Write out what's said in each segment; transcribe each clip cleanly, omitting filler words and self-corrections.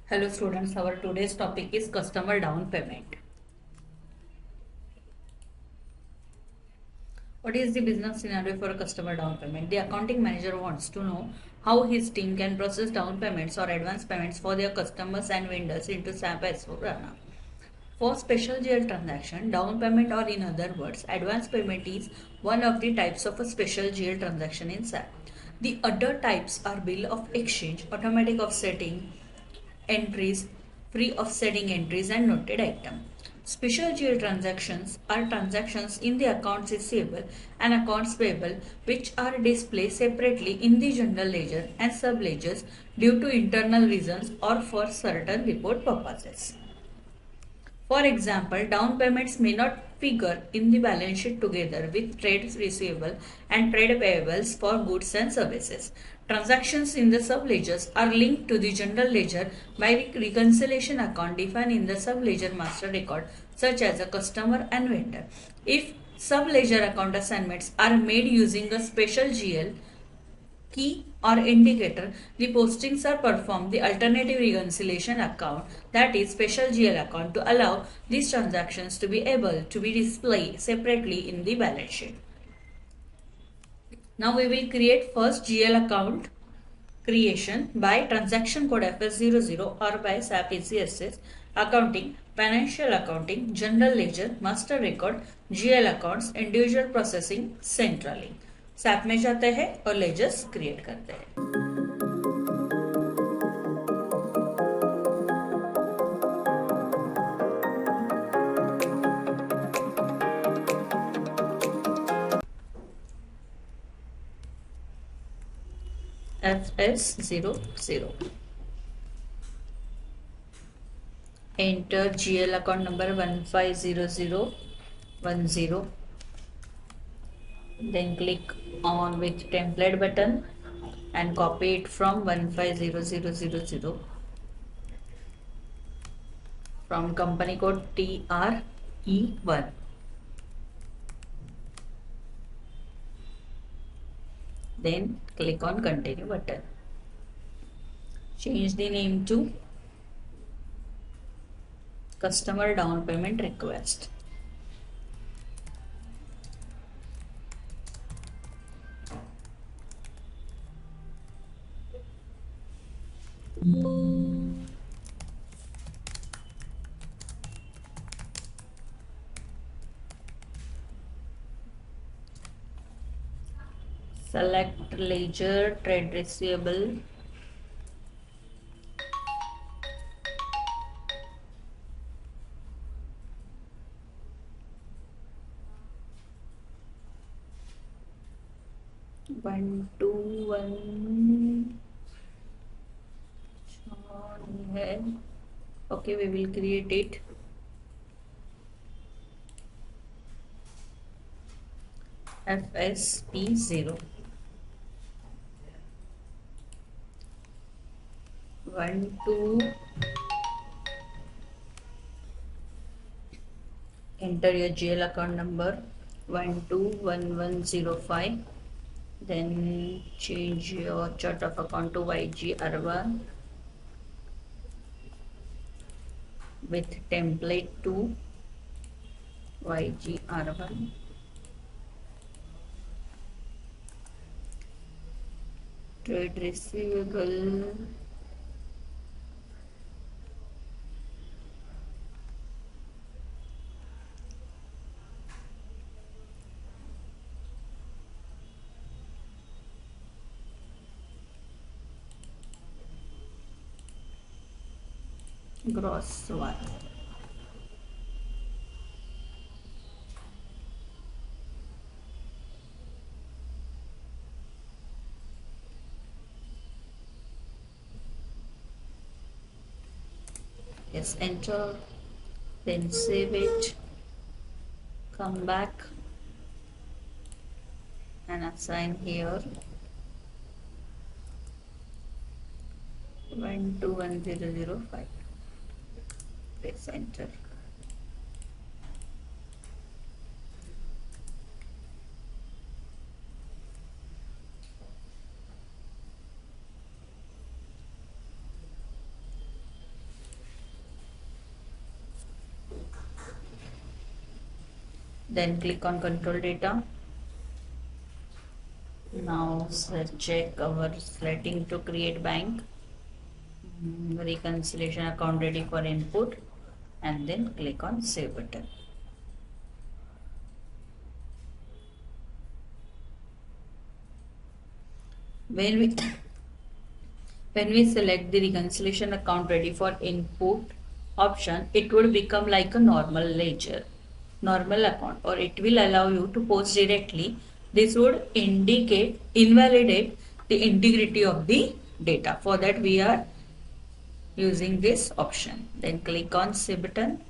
Hello students, our today's topic is customer down payment. What is the business scenario for a customer down payment? The accounting manager wants to know how his team can process down payments or advance payments for their customers and vendors into SAP S. For special GL transaction, down payment or in other words, advance payment is one of the types of a special GL transaction in SAP. The other types are bill of exchange, automatic offsetting, entries, free offsetting entries and noted item. Special GL transactions are transactions in the accounts receivable and accounts payable which are displayed separately in the general ledger and sub ledgers due to internal reasons or for certain report purposes. For example, down payments may not figure in the balance sheet together with trade receivable and trade payables for goods and services. Transactions in the sub-ledgers are linked to the general ledger by the reconciliation account defined in the sub-ledger master record, such as a customer and vendor. If sub-ledger account assignments are made using a special GL, key or indicator, the postings are performed the alternative reconciliation account, that is special GL account, to allow these transactions to be able to be displayed separately in the balance sheet. Now we will create first GL account creation by transaction code FS00 or by SAP S accounting, financial accounting, general ledger, master record, GL accounts, individual processing centrally. SAP में जाते हैं और ledgers create करते हैं. FS00. Enter GL account number 150010. Then click on with template button and copy it from 150000 from company code TRE1. Then click on continue button. Change the name to customer down payment request. Select ledger trade receivable. One two one. Okay, we will create it. FSP0. 1 2. Enter your GL account number 121105. Then change your chart of account to YGR1 with template to YGR1. Trade receivable. Gross 1. Yes, enter. Then save it. Come back and assign here 121005. Press enter. Then click on control data. Now check our setting to create bank. Reconciliation account ready for input, and then click on save button. When we when we select the reconciliation account ready for input option, it would become like a normal ledger, normal account, or it will allow you to post directly. This would invalidate the integrity of the data. For that we are using this option. Then click on save button.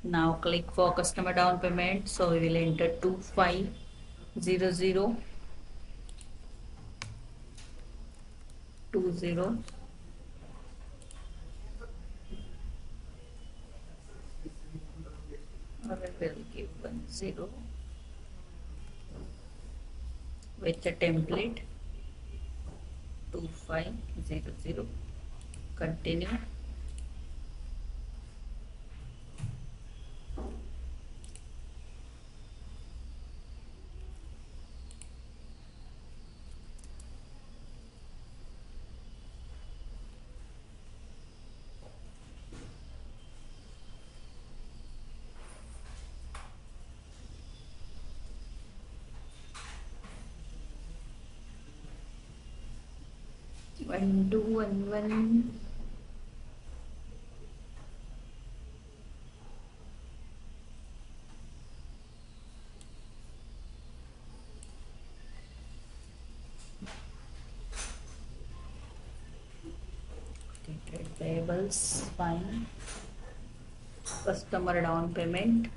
Now click for customer down payment. So we will enter 2500 20, or I will give 10 with the template 2500. Continue. One, two, one. Trade payables, fine. Customer down payment.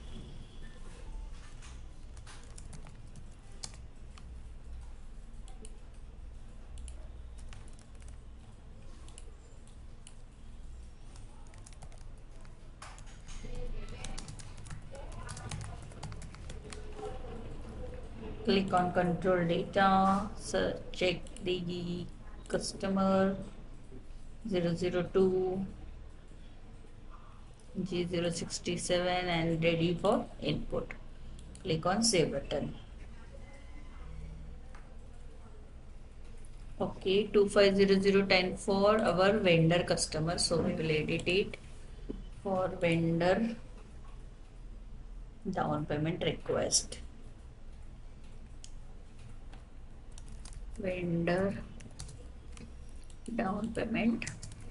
Click on control data, check the customer 002 G067 and ready for input. Click on save button. Okay, 250010 for our vendor customer. So we will edit it for vendor down payment request. Vendor down payment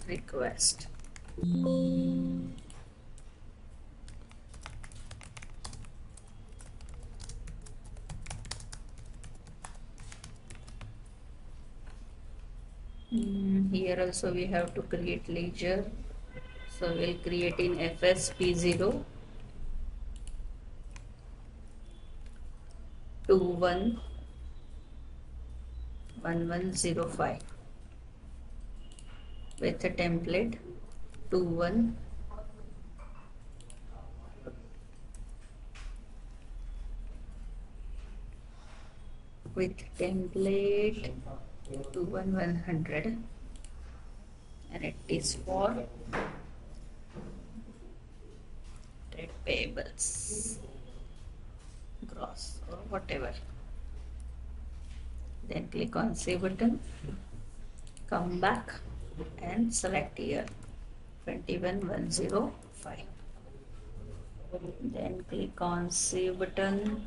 request. Here also we have to create ledger. So we'll create in FSP0 211105 with a template 21 with template 21100, and it is for trade payables gross or whatever. Then click on save button, come back and select here 21105. Then click on save button.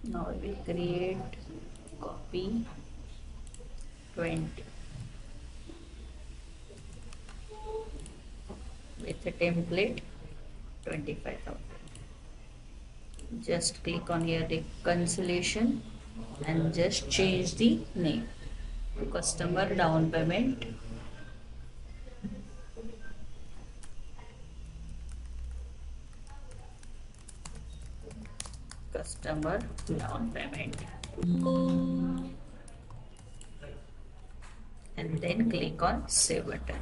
Now we create copy 20 with a template 25,000. Just click on your reconciliation and just change the name to customer down payment. Customer down payment, and then click on save button.